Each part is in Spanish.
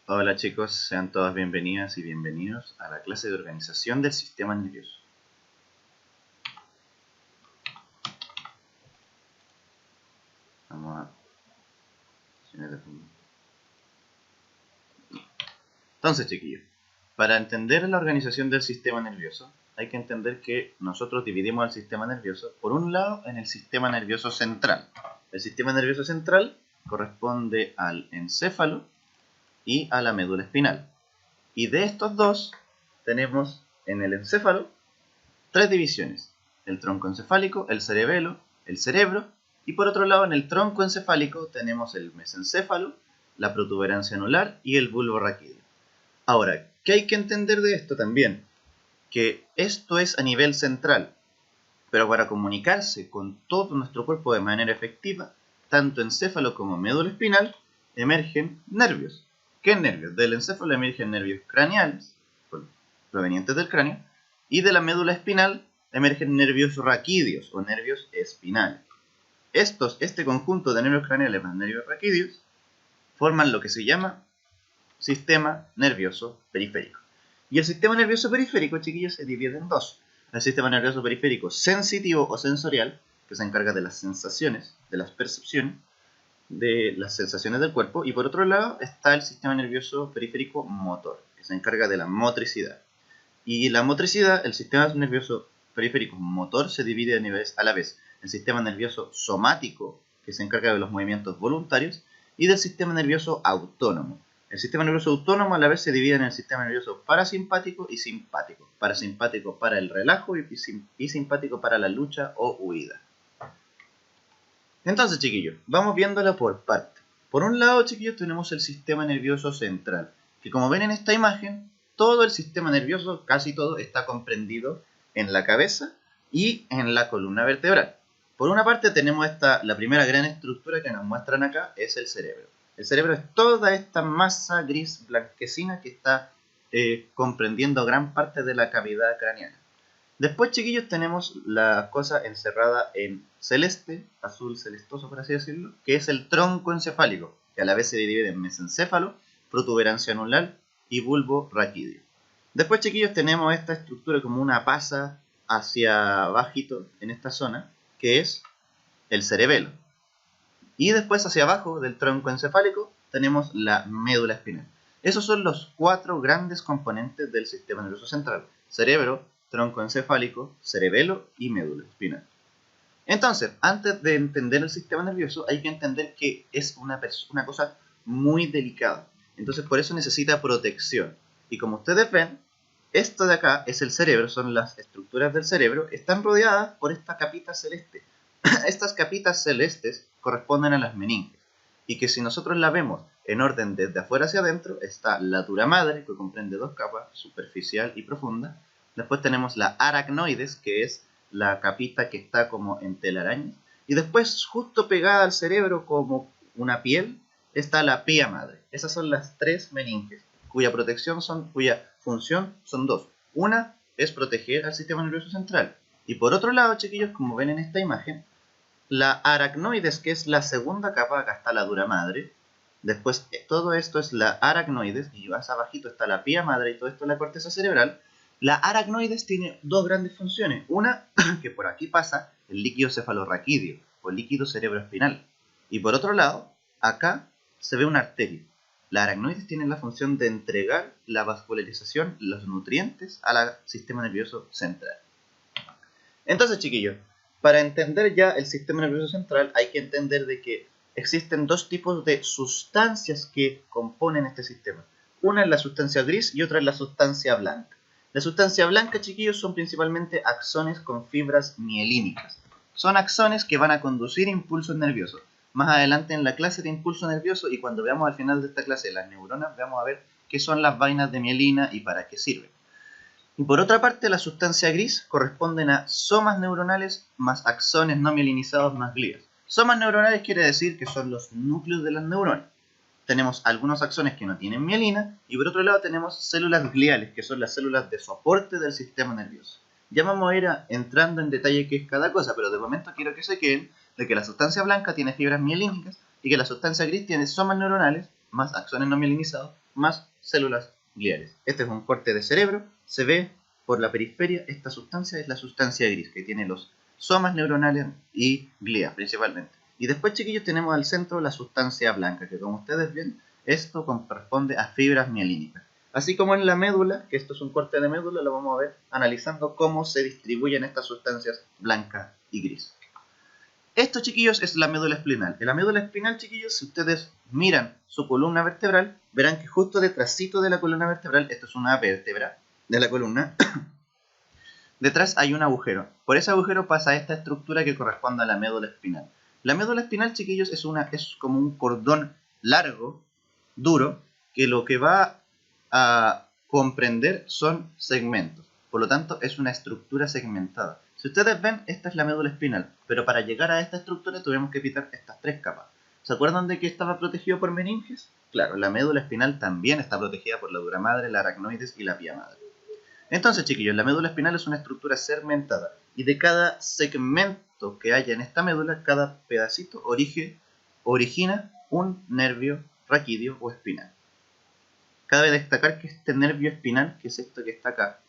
Hola chicos, sean todas bienvenidas y bienvenidos a la clase de organización del sistema nervioso. Vamos a... Entonces chiquillos, para entender la organización del sistema nervioso, hay que entender que nosotros dividimos el sistema nervioso, por un lado, en el sistema nervioso central. El sistema nervioso central corresponde al encéfalo y a la médula espinal. Y de estos dos, tenemos en el encéfalo tres divisiones: el tronco encefálico, el cerebelo, el cerebro, y por otro lado en el tronco encefálico tenemos el mesencéfalo, la protuberancia anular y el bulbo raquídeo. Ahora, ¿qué hay que entender de esto también? Que esto es a nivel central, pero para comunicarse con todo nuestro cuerpo de manera efectiva, tanto encéfalo como médula espinal, emergen nervios. ¿Qué nervios? Del encéfalo emergen nervios craneales, provenientes del cráneo, y de la médula espinal emergen nervios raquídeos o nervios espinales. Este conjunto de nervios craneales más nervios raquídeos forman lo que se llama sistema nervioso periférico. Y el sistema nervioso periférico, chiquillos, se divide en dos: el sistema nervioso periférico sensitivo o sensorial, que se encarga de las sensaciones, de las percepciones, de las sensaciones del cuerpo, y por otro lado está el sistema nervioso periférico motor, que se encarga de la motricidad. Y la motricidad, el sistema nervioso periférico motor, se divide a la vez el sistema nervioso somático, que se encarga de los movimientos voluntarios, y del sistema nervioso autónomo. El sistema nervioso autónomo a la vez se divide en el sistema nervioso parasimpático y simpático. Parasimpático para el relajo y simpático para la lucha o huida. Entonces, chiquillos, vamos viéndolo por parte. Por un lado, chiquillos, tenemos el sistema nervioso central, que como ven en esta imagen, todo el sistema nervioso, casi todo, está comprendido en la cabeza y en la columna vertebral. Por una parte tenemos la primera gran estructura que nos muestran acá, es el cerebro. El cerebro es toda esta masa gris blanquecina que está comprendiendo gran parte de la cavidad craneana. Después, chiquillos, tenemos la cosa encerrada en celeste, azul celestoso por así decirlo, que es el tronco encefálico, que a la vez se divide en mesencéfalo, protuberancia anular y bulbo raquídeo. Después, chiquillos, tenemos esta estructura como una pasa hacia abajito en esta zona, que es el cerebelo. Y después hacia abajo del tronco encefálico tenemos la médula espinal. Esos son los cuatro grandes componentes del sistema nervioso central: cerebro, tronco encefálico, cerebelo y médula espinal. Entonces, antes de entender el sistema nervioso, hay que entender que es una cosa muy delicada. Entonces, por eso necesita protección. Y como ustedes ven, esto de acá es el cerebro, son las estructuras del cerebro, están rodeadas por esta capita celeste. Estas capitas celestes corresponden a las meninges, y que si nosotros la vemos en orden desde afuera hacia adentro, está la dura madre, que comprende dos capas, superficial y profunda. Después tenemos la aracnoides, que es la capita que está como en telarañas. Y después, justo pegada al cerebro como una piel, está la pía madre. Esas son las tres meninges, cuya función son dos. Una es proteger al sistema nervioso central. Y por otro lado, chiquillos, como ven en esta imagen, la aracnoides, que es la segunda capa, acá está la dura madre. Después, todo esto es la aracnoides, y más abajito está la pía madre, y todo esto es la corteza cerebral. La aracnoides tiene dos grandes funciones. Una, que por aquí pasa el líquido cefalorraquídeo, o el líquido cerebroespinal. Y por otro lado, acá se ve una arteria. La aracnoides tiene la función de entregar la vascularización, los nutrientes, al sistema nervioso central. Entonces, chiquillos, para entender ya el sistema nervioso central hay que entender de que existen dos tipos de sustancias que componen este sistema. Una es la sustancia gris y otra es la sustancia blanca. La sustancia blanca, chiquillos, son principalmente axones con fibras mielínicas. Son axones que van a conducir impulsos nerviosos. Más adelante en la clase de impulso nervioso, y cuando veamos al final de esta clase las neuronas, vamos a ver qué son las vainas de mielina y para qué sirven. Y por otra parte, la sustancia gris corresponden a somas neuronales más axones no mielinizados más glías. Somas neuronales quiere decir que son los núcleos de las neuronas. Tenemos algunos axones que no tienen mielina, y por otro lado tenemos células gliales, que son las células de soporte del sistema nervioso. Ya vamos a ir entrando en detalle qué es cada cosa, pero de momento quiero que se queden de que la sustancia blanca tiene fibras mielínicas y que la sustancia gris tiene somas neuronales más axones no mielinizados más células gliales. Este es un corte de cerebro, se ve por la periferia. Esta sustancia es la sustancia gris, que tiene los somas neuronales y glías principalmente. Y después, chiquillos, tenemos al centro la sustancia blanca, que como ustedes ven, esto corresponde a fibras mielínicas. Así como en la médula, que esto es un corte de médula, lo vamos a ver analizando cómo se distribuyen estas sustancias blanca y gris. Esto, chiquillos, es la médula espinal. En la médula espinal, chiquillos, si ustedes miran su columna vertebral, verán que justo detrásito de la columna vertebral, esto es una vértebra de la columna, detrás hay un agujero. Por ese agujero pasa esta estructura que corresponde a la médula espinal. La médula espinal, chiquillos, es como un cordón largo, duro, que lo que va a comprender son segmentos. Por lo tanto, es una estructura segmentada. Si ustedes ven, esta es la médula espinal, pero para llegar a esta estructura tuvimos que quitar estas tres capas. ¿Se acuerdan de que estaba protegido por meninges? Claro, la médula espinal también está protegida por la dura madre, la aracnoides y la pía madre. Entonces, chiquillos, la médula espinal es una estructura segmentada y de cada segmento que haya en esta médula, cada pedacito origina un nervio raquídeo o espinal. Cabe destacar que este nervio espinal, que es esto que está acá,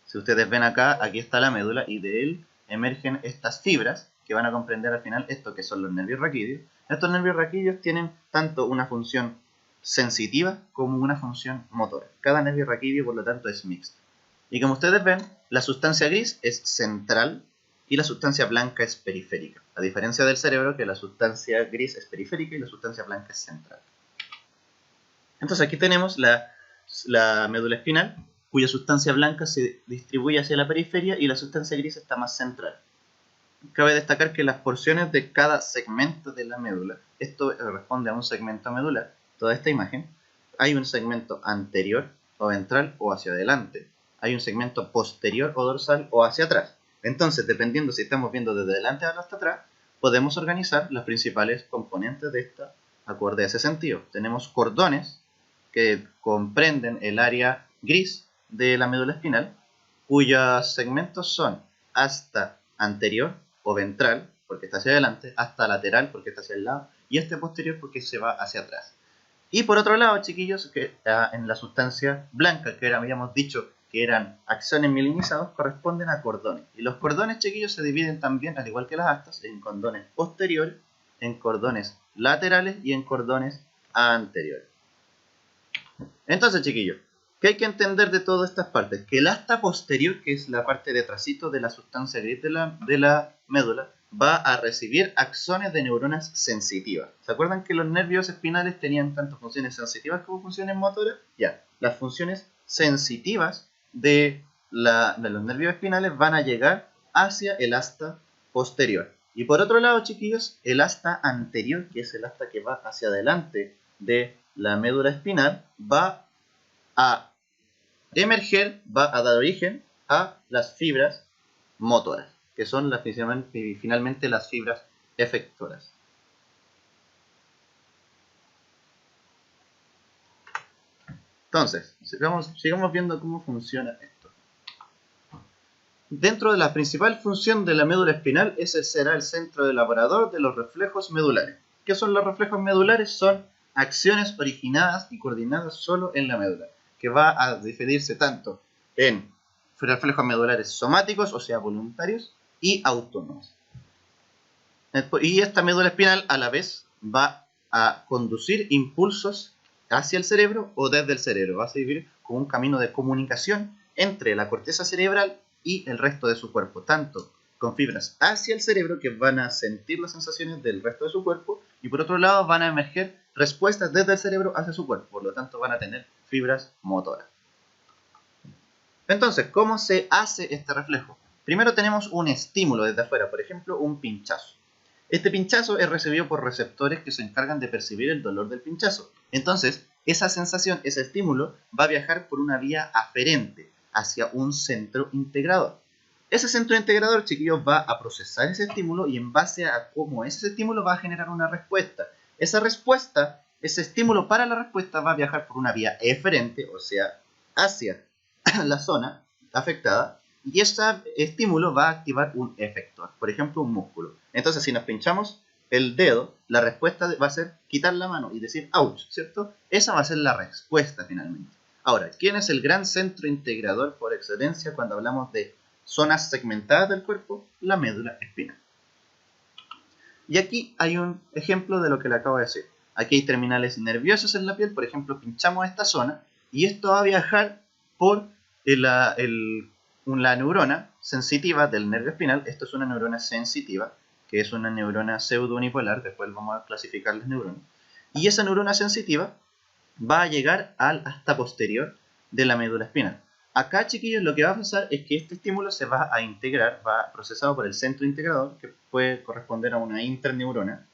si ustedes ven acá, aquí está la médula y de él emergen estas fibras que van a comprender al final esto que son los nervios raquídeos. Estos nervios raquídeos tienen tanto una función sensitiva como una función motora. Cada nervio raquídeo, por lo tanto, es mixto. Y como ustedes ven, la sustancia gris es central y la sustancia blanca es periférica. A diferencia del cerebro, que la sustancia gris es periférica y la sustancia blanca es central. Entonces aquí tenemos la médula espinal, cuya sustancia blanca se distribuye hacia la periferia y la sustancia gris está más central. Cabe destacar que las porciones de cada segmento de la médula, esto responde a un segmento medular, toda esta imagen, hay un segmento anterior o ventral o hacia adelante, hay un segmento posterior o dorsal o hacia atrás. Entonces, dependiendo si estamos viendo desde adelante hasta atrás, podemos organizar las principales componentes de esta acorde a ese sentido. Tenemos cordones que comprenden el área gris de la médula espinal, cuyos segmentos son hasta anterior o ventral, porque está hacia adelante, hasta lateral, porque está hacia el lado, y este posterior, porque se va hacia atrás. Y por otro lado, chiquillos, que en la sustancia blanca, que habíamos dicho que eran axones mielinizados, corresponden a cordones. Y los cordones, chiquillos, se dividen también, al igual que las astas, en cordones posteriores, en cordones laterales y en cordones anteriores. Entonces, chiquillos, ¿qué hay que entender de todas estas partes? Que el asta posterior, que es la parte detrásito de la sustancia gris de la médula, va a recibir axones de neuronas sensitivas. ¿Se acuerdan que los nervios espinales tenían tanto funciones sensitivas como funciones motoras? Ya, las funciones sensitivas de los nervios espinales van a llegar hacia el asta posterior. Y por otro lado, chiquillos, el asta anterior, que es el asta que va hacia adelante de la médula espinal, va a emerger, va a dar origen a las fibras motoras, que son finalmente las fibras efectoras. Entonces, sigamos viendo cómo funciona esto. Dentro de la principal función de la médula espinal, ese será el centro elaborador de los reflejos medulares. ¿Qué son los reflejos medulares? Son acciones originadas y coordinadas solo en la médula, que va a dividirse tanto en reflejos medulares somáticos, o sea, voluntarios, y autónomos. Y esta médula espinal a la vez va a conducir impulsos hacia el cerebro o desde el cerebro. Va a servir como un camino de comunicación entre la corteza cerebral y el resto de su cuerpo, tanto con fibras hacia el cerebro que van a sentir las sensaciones del resto de su cuerpo y por otro lado van a emerger respuestas desde el cerebro hacia su cuerpo, por lo tanto van a tener fibras motoras. Entonces, ¿cómo se hace este reflejo? Primero tenemos un estímulo desde afuera, por ejemplo, un pinchazo. Este pinchazo es recibido por receptores que se encargan de percibir el dolor del pinchazo. Entonces, esa sensación, ese estímulo, va a viajar por una vía aferente hacia un centro integrador. Ese centro integrador, chiquillos, va a procesar ese estímulo y en base a cómo ese estímulo va a generar una respuesta. Esa respuesta, ese estímulo para la respuesta va a viajar por una vía eferente, o sea, hacia la zona afectada, y ese estímulo va a activar un efector, por ejemplo un músculo. Entonces si nos pinchamos el dedo, la respuesta va a ser quitar la mano y decir ouch, ¿cierto? Esa va a ser la respuesta finalmente. Ahora, ¿quién es el gran centro integrador por excelencia cuando hablamos de zonas segmentadas del cuerpo? La médula espinal. Y aquí hay un ejemplo de lo que le acabo de decir. Aquí hay terminales nerviosos en la piel, por ejemplo, pinchamos esta zona y esto va a viajar por la neurona sensitiva del nervio espinal. Esto es una neurona sensitiva, que es una neurona pseudo-unipolar, después vamos a clasificar las neuronas. Y esa neurona sensitiva va a llegar al asta posterior de la médula espinal. Acá, chiquillos, lo que va a pasar es que este estímulo se va a integrar, va procesado por el centro integrador, que puede corresponder a una interneurona,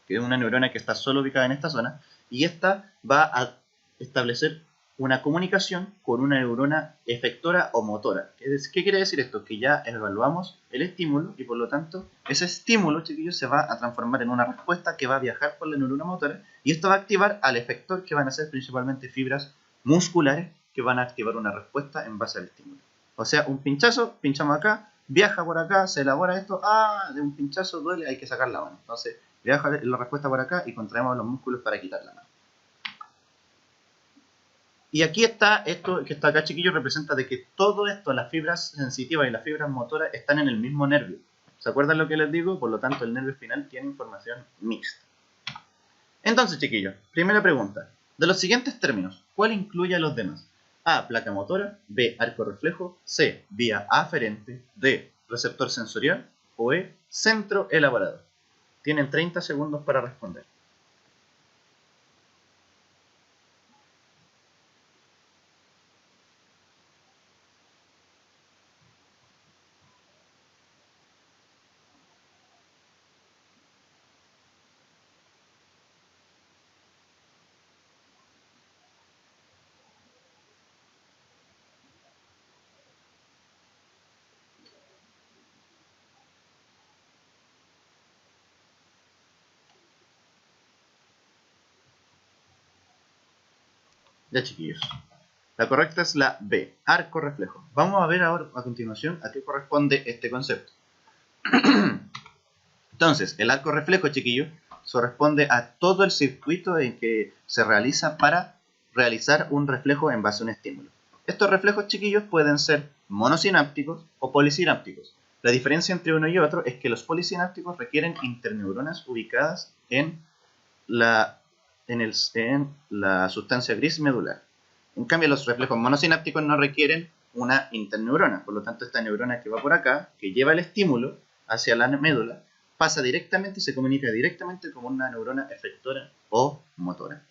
que es una neurona que está solo ubicada en esta zona, y esta va a establecer una comunicación con una neurona efectora o motora. ¿Qué quiere decir esto? Que ya evaluamos el estímulo y por lo tanto ese estímulo, chiquillos, se va a transformar en una respuesta que va a viajar por la neurona motora y esto va a activar al efector, que van a ser principalmente fibras musculares que van a activar una respuesta en base al estímulo. O sea, un pinchazo, pinchamos acá, viaja por acá, se elabora esto, de un pinchazo duele, hay que sacar la mano. Entonces viaja la respuesta por acá y contraemos los músculos para quitar la mano. Y aquí está, esto que está acá, chiquillos, representa de que todo esto, las fibras sensitivas y las fibras motoras, están en el mismo nervio. ¿Se acuerdan lo que les digo? Por lo tanto, el nervio espinal tiene información mixta. Entonces, chiquillos, primera pregunta. De los siguientes términos, ¿cuál incluye a los demás? A, placa motora, B, arco reflejo, C, vía aferente, D, receptor sensorial o E, centro elaborador. Tienen 30 segundos para responder. Ya, chiquillos. La correcta es la B, arco reflejo. Vamos a ver ahora a continuación a qué corresponde este concepto. Entonces, el arco reflejo, chiquillos, corresponde a todo el circuito en que se realiza para realizar un reflejo en base a un estímulo. Estos reflejos, chiquillos, pueden ser monosinápticos o polisinápticos. La diferencia entre uno y otro es que los polisinápticos requieren interneuronas ubicadas en la sustancia gris medular. En cambio, los reflejos monosinápticos no requieren una interneurona. Por lo tanto, esta neurona que va por acá, que lleva el estímulo hacia la médula, pasa directamente y se comunica directamente como una neurona efectora o motora.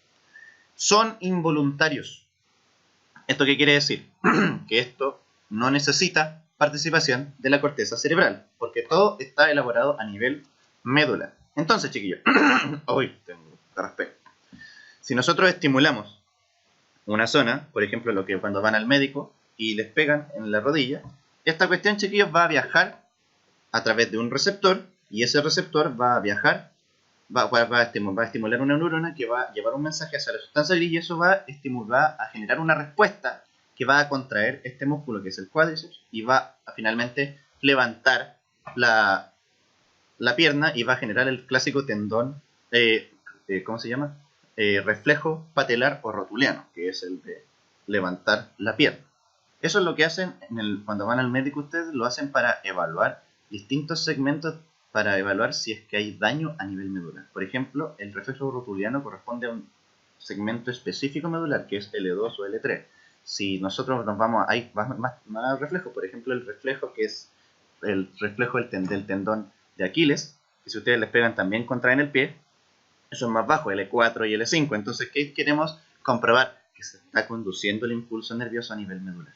Son involuntarios. ¿Esto qué quiere decir? Que esto no necesita participación de la corteza cerebral, porque todo está elaborado a nivel médula. Entonces, chiquillos, hoy tengo respeto. Si nosotros estimulamos una zona, por ejemplo, lo que cuando van al médico y les pegan en la rodilla, esta cuestión, chiquillos, va a viajar a través de un receptor y ese receptor va a viajar, va a estimular una neurona que va a llevar un mensaje hacia la sustancia gris y eso va a generar una respuesta que va a contraer este músculo que es el cuádriceps y va a finalmente levantar la pierna y va a generar el clásico tendón, ¿cómo se llama? Reflejo patelar o rotuliano, que es el de levantar la pierna. Eso es lo que hacen cuando van al médico. Ustedes lo hacen para evaluar distintos segmentos, para evaluar si es que hay daño a nivel medular. Por ejemplo, el reflejo rotuliano corresponde a un segmento específico medular, que es L2 o L3. Si nosotros nos vamos a... Hay más reflejos, por ejemplo, el reflejo que es el reflejo del tendón de Aquiles, que si ustedes les pegan también contraen el pie, eso es más bajo, L4 y L5. Entonces, ¿qué queremos comprobar? Que se está conduciendo el impulso nervioso a nivel medular.